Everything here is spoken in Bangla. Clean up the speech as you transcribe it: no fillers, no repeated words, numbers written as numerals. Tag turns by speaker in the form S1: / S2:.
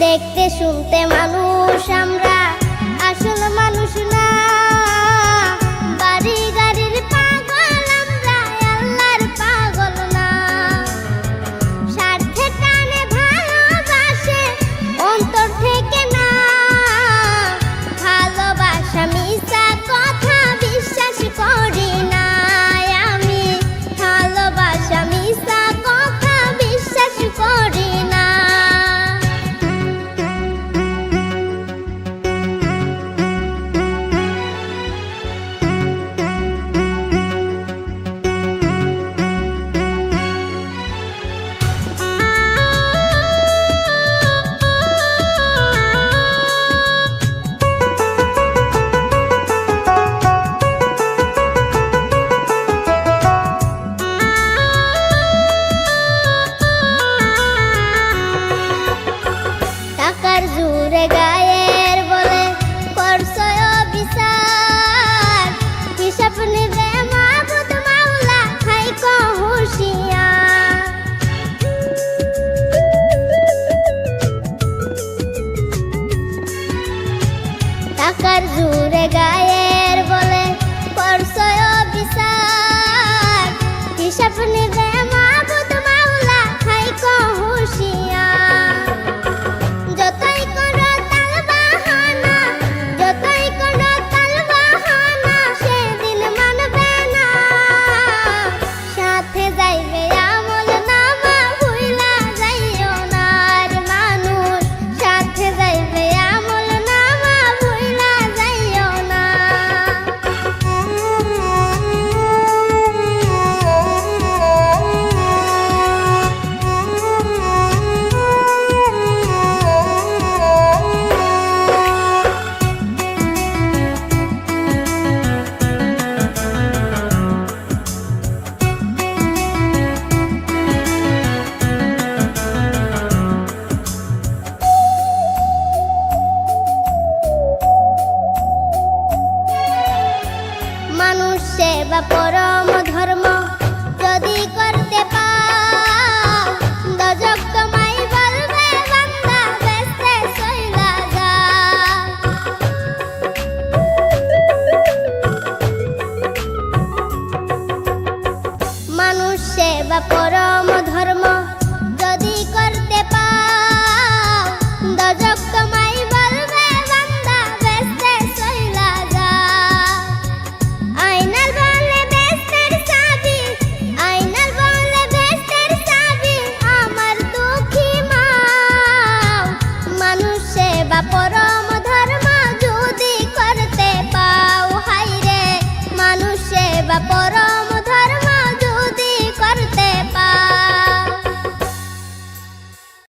S1: দেখতে শুনতে মানুষ আমরা, আসল মানুষ না। বাড়ি গাড়ির পাগল আমরা, আল্লাহর পাগল না। স্বার্থে টানে ভালোবাসে অন্তর থেকে না। ভালোবাসা মিছা কথা বিশ্বাস করি না আমি। ভালোবাসা মিছা কথা বিশ্বাস করি না। টাকার জোরে গায়ের বলে করছো বিচার। হিসাব নেবে মাবুদ মাওলা, থাইকো হুঁশিয়ার। টাকার জোরে গায়ের বলে করছো বিচার। হিসাব নেবে মাবুদ মাওলা, থাইকো হুঁশিয়ার। যতই করো তালবাহানা, যতই করো তালবাহানা, সেদিন মানবে না। সাথে যাইবে আমল নামা, ভুইলা যাইও না আর মানুষ। সাথে যাইবে আমল নামা, ভুইলা যাইও না। মানুষ সেবা পরম ধর্ম যদি করতে পাও, দোজখ তোমায় বলবে বান্দা বেস্তে চইলা যাও। মানুষ সেবা পরম ধর্ম